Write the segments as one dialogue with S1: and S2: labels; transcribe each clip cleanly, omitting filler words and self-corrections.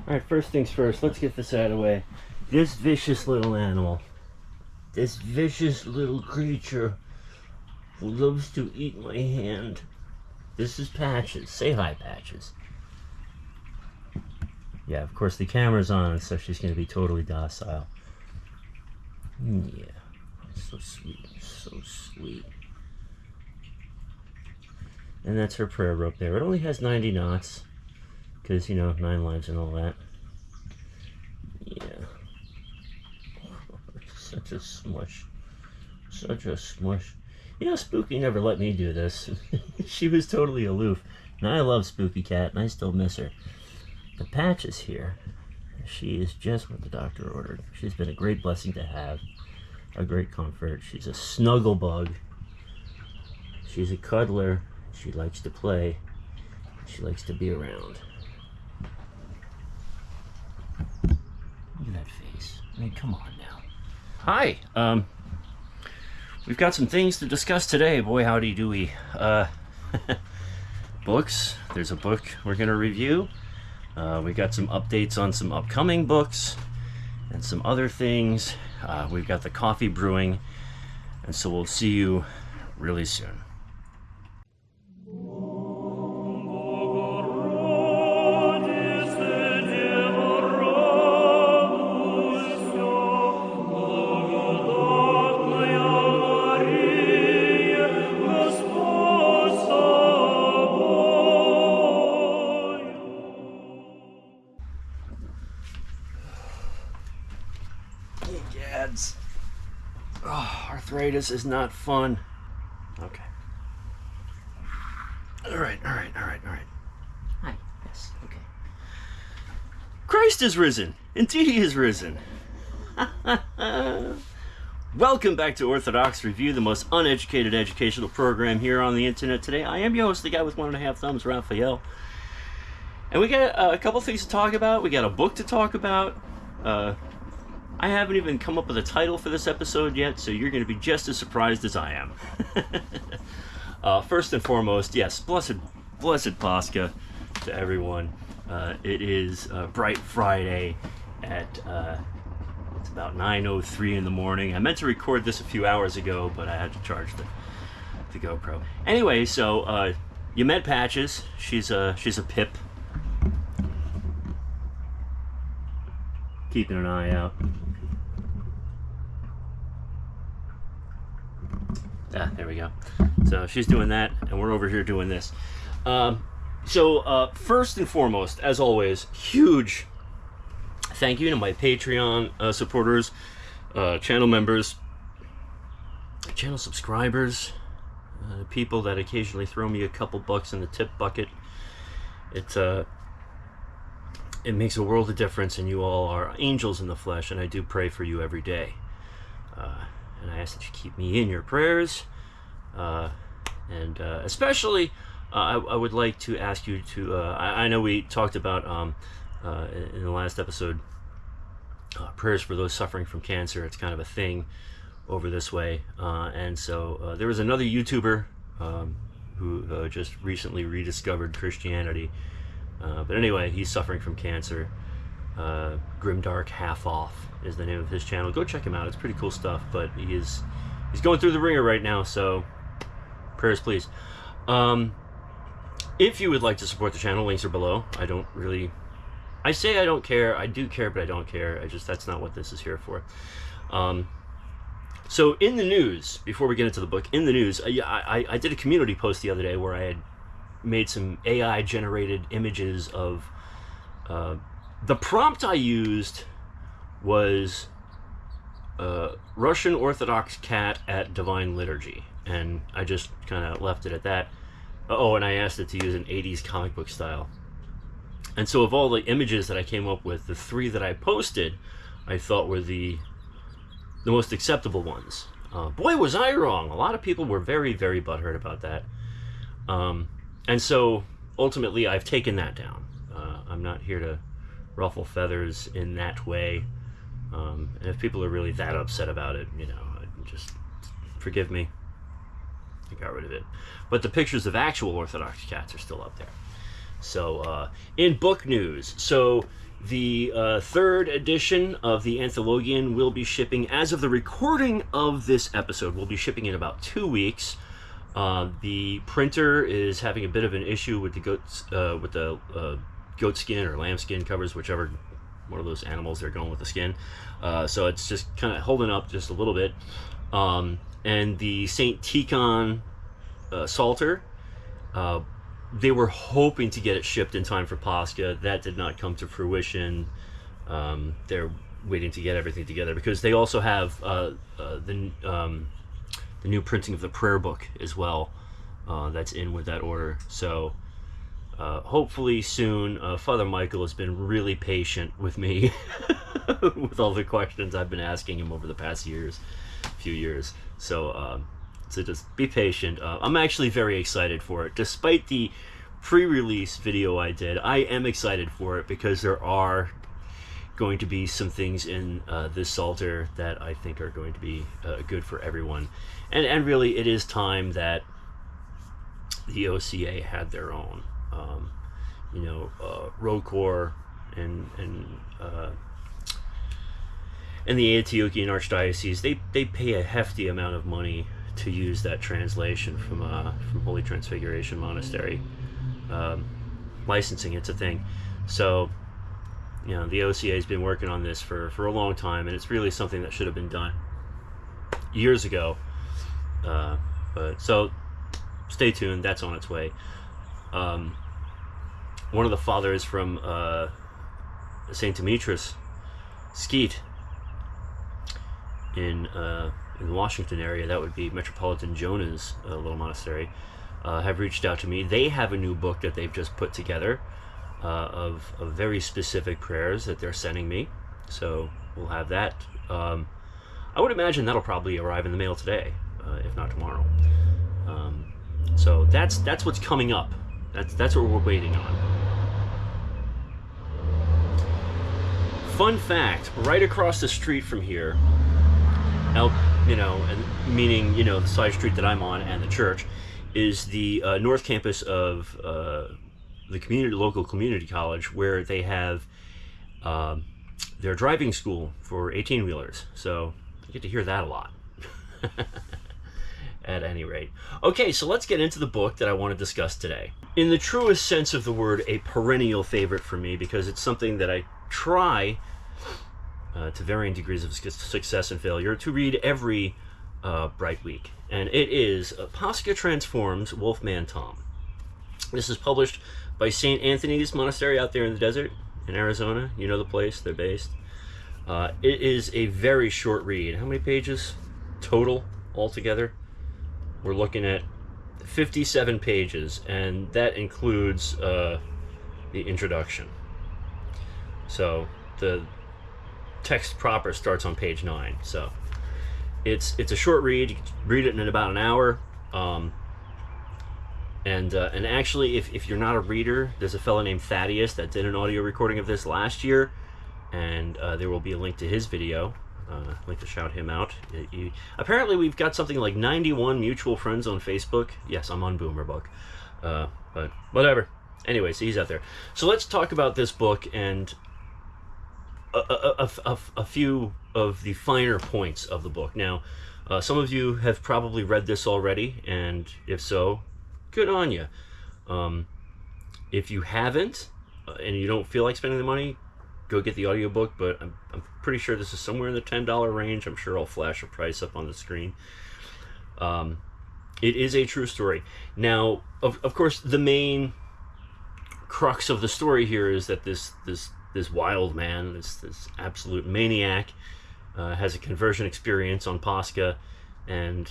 S1: Alright, first things first, let's get this out of the way. This vicious little animal, this vicious little creature who loves to eat my hand. This is Patches. Say hi, Patches. Yeah, of course the camera's on, so she's going to be totally docile. Yeah, so sweet, so sweet. And that's her prayer rope there. It only has 90 knots, because, you know, 9 lives and all that. Yeah. Such a smush. Such a smush. You know, Spooky never let me do this. She was totally aloof. And I love Spooky Cat, and I still miss her. The Patches here, she is just what the doctor ordered. She's been a great blessing to have. A great comfort. She's a snuggle bug. She's a cuddler. She likes to play. She likes to be around. Look at that face. I mean, come on now. Hi. We've got some things to discuss today. Boy, howdy do we. Books. There's a book we're going to review. We got some updates on some upcoming books and some other things. We've got the coffee brewing. And so we'll see you really soon. Gads. Oh, arthritis is not fun. Okay. All right. Hi. Yes. Okay. Christ is risen. Indeed, he is risen. Welcome back to Orthodox Review, the most uneducated educational program here on the internet today. I am your host, the guy with 1.5 thumbs, Raphael. And we got a couple things to talk about. We got a book to talk about. I haven't even come up with a title for this episode yet, so you're going to be just as surprised as I am. First and foremost, yes, blessed Pascha to everyone. It is bright Friday at it's about 9:03 in the morning. I meant to record this a few hours ago, but I had to charge the GoPro. Anyway, so you met Patches. She's a pip. Keeping an eye out. There we go. So she's doing that, and we're over here doing this. So first and foremost, as always, huge thank you to my Patreon supporters, channel members, channel subscribers, people that occasionally throw me a couple bucks in the tip bucket. It makes a world of difference, and you all are angels in the flesh, and I do pray for you every day. And I ask that you keep me in your prayers. And especially, I would like to ask you to, I know we talked about in the last episode, prayers for those suffering from cancer. It's kind of a thing over this way. And so there was another YouTuber who just recently rediscovered Christianity. But anyway, he's suffering from cancer. Grimdark Half Off is the name of his channel. Go check him out. It's pretty cool stuff. But he's going through the ringer right now, so prayers please. If you would like to support the channel, links are below. I say I don't care. I do care, but I don't care. That's not what this is here for. So in the news, before we get into the book, in the news, I did a community post the other day where I had made some AI generated images of the prompt I used was Russian Orthodox cat at Divine Liturgy, and I just kind of left it at that. Oh, and I asked it to use an 80s comic book style. And so of all the images that I came up with, the 3 that I posted I thought were the most acceptable ones. Boy, was I wrong. A lot of people were very, very butthurt about that. And so ultimately I've taken that down. I'm not here to ruffle feathers in that way. And if people are really that upset about it, you know, just forgive me. I got rid of it. But the pictures of actual Orthodox cats are still up there. So in book news, so The third edition of the Anthologian will be shipping, as of the recording of this episode, will be shipping in about 2 weeks. The printer is having a bit of an issue with the goat skin or lamb skin covers, whichever one of those animals they're going with the skin. So it's just kind of holding up just a little bit. And the St. Tikhon Psalter, they were hoping to get it shipped in time for Pascha. That did not come to fruition. They're waiting to get everything together because they also have the new printing of the prayer book as well. That's in with that order. So hopefully soon. Father Michael has been really patient with me with all the questions I've been asking him over the past few years. So just be patient. I'm actually very excited for it. Despite the pre-release video I did, I am excited for it because there are going to be some things in this Psalter that I think are going to be good for everyone. And really, it is time that the OCA had their own. Rocor and the Antiochian Archdiocese, they pay a hefty amount of money to use that translation from Holy Transfiguration Monastery. Licensing, it's a thing. So, the OCA has been working on this for a long time, and it's really something that should have been done years ago. But so, stay tuned. That's on its way. One of the fathers from St. Demetrius, Skeet, in the Washington area, that would be Metropolitan Jonah's little monastery, have reached out to me. They have a new book that they've just put together of very specific prayers that they're sending me. So we'll have that. I would imagine that'll probably arrive in the mail today, if not tomorrow. So that's what's coming up. That's what we're waiting on. Fun fact, right across the street from here, out, and meaning, the side street that I'm on and the church, is the North Campus of the local community college, where they have their driving school for 18-wheelers. So I get to hear that a lot. At any rate. Okay, so let's get into the book that I want to discuss today. In the truest sense of the word, a perennial favorite for me, because it's something that I try, to varying degrees of success and failure, to read every bright week. And it is Pascha Transforms Wolfman Tom. This is published by St. Anthony's Monastery out there in the desert in Arizona. You know the place, they're based. It is a very short read. How many pages total altogether? We're looking at 57 pages, and that includes the introduction. So the text proper starts on page 9. So it's a short read. You can read it in about an hour. And actually, if you're not a reader, there's a fellow named Thaddeus that did an audio recording of this last year, and there will be a link to his video. I'd like to shout him out. Apparently, we've got something like 91 mutual friends on Facebook. Yes, I'm on Boomerbook, but whatever. Anyway, so he's out there. So let's talk about this book and a few of the finer points of the book. Now, some of you have probably read this already, and if so, good on you. If you haven't, and you don't feel like spending the money, go get the audiobook, but I'm pretty sure this is somewhere in the $10 range. I'm sure I'll flash a price up on the screen. It is a true story. Now, of course, the main crux of the story here is that this wild man, this absolute maniac, has a conversion experience on Pascha, and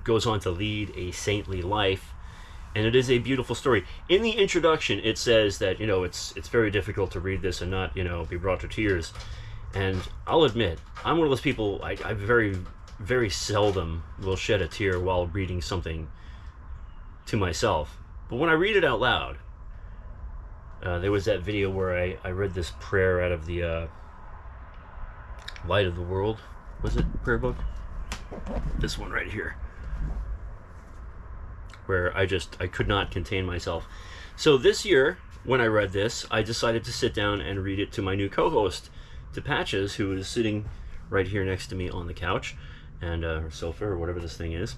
S1: goes on to lead a saintly life. And it is a beautiful story. In the introduction, it says that, it's very difficult to read this and not, be brought to tears. And I'll admit, I'm one of those people, I very, very seldom will shed a tear while reading something to myself. But when I read it out loud, there was that video where I read this prayer out of the Light of the World. Was it prayer book? This one right here, where I could not contain myself. So this year, when I read this, I decided to sit down and read it to my new co-host, to Patches, who is sitting right here next to me on the couch, and or sofa, or whatever this thing is.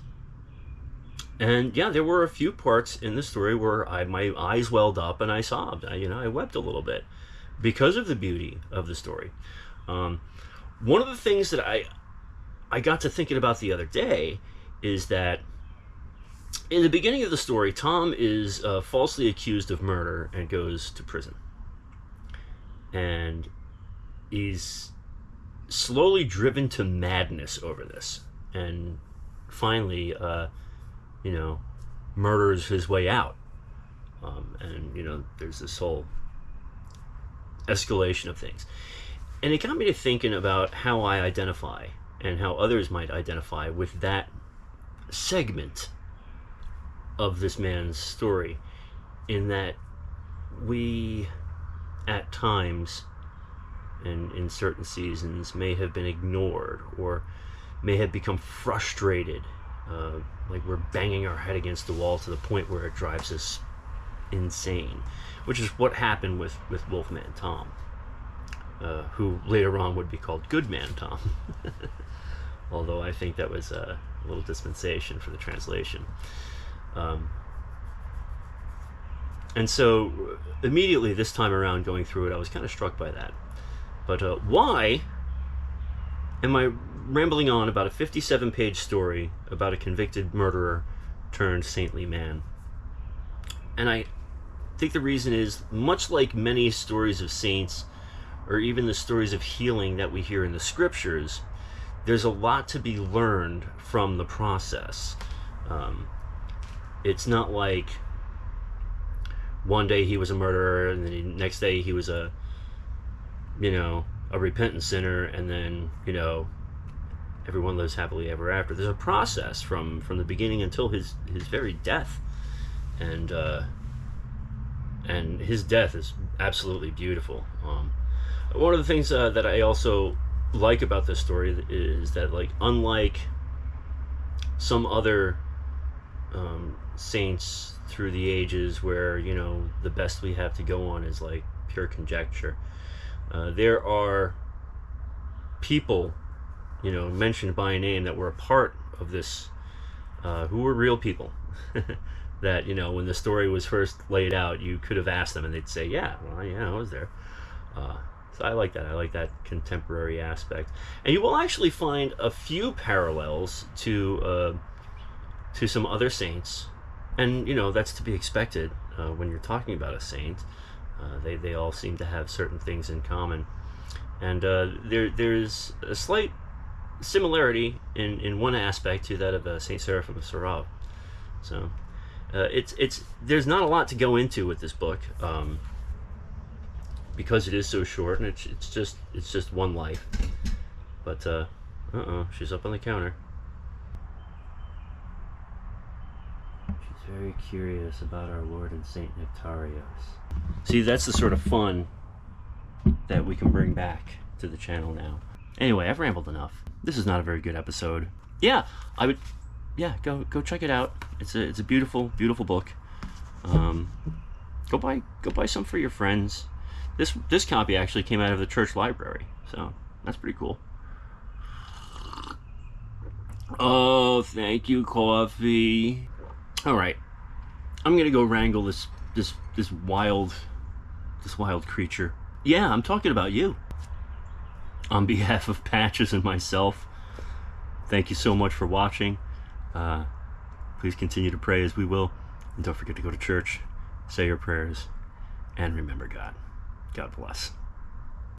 S1: And yeah, there were a few parts in the story where my eyes welled up and I sobbed. I wept a little bit because of the beauty of the story. One of the things that I got to thinking about the other day is that in the beginning of the story, Tom is falsely accused of murder and goes to prison. And he's slowly driven to madness over this. And finally, murders his way out. And there's this whole escalation of things. And it got me to thinking about how I identify and how others might identify with that segment of this man's story, in that we at times and in certain seasons may have been ignored or may have become frustrated, like we're banging our head against the wall to the point where it drives us insane, which is what happened with Wolfman Tom, who later on would be called Goodman Tom. Although I think that was a little dispensation for the translation. And so immediately this time around going through it, I was kind of struck by that. But why am I rambling on about a 57-page story about a convicted murderer turned saintly man? And I think the reason is, much like many stories of saints, or even the stories of healing that we hear in the scriptures, there's a lot to be learned from the process. It's not like one day he was a murderer and the next day he was a repentant sinner, and then everyone lives happily ever after. There's a process from the beginning until his very death, and his death is absolutely beautiful. One of the things that I also like about this story is that, like, unlike some other saints through the ages where the best we have to go on is like pure conjecture, there are people mentioned by name that were a part of this, who were real people. That when the story was first laid out, you could have asked them and they'd say, yeah, I was there. So I like that. I like that contemporary aspect. And you will actually find a few parallels to some other saints, and that's to be expected when you're talking about a saint. They all seem to have certain things in common, and there's a slight similarity in one aspect to that of Saint Seraphim of Sarov. So there's not a lot to go into with this book, because it is so short, and it's just one life. But she's up on the counter. She's very curious about our Lord and Saint Nectarios. See, that's the sort of fun that we can bring back to the channel now. Anyway, I've rambled enough. This is not a very good episode. Yeah, I would. Yeah, go check it out. It's a beautiful, beautiful book. Go buy some for your friends. This copy actually came out of the church library, so that's pretty cool. Oh, thank you, coffee. All right, I'm gonna go wrangle this wild creature. Yeah, I'm talking about you. On behalf of Patches and myself, thank you so much for watching. Please continue to pray as we will, and don't forget to go to church, say your prayers, and remember God. God bless.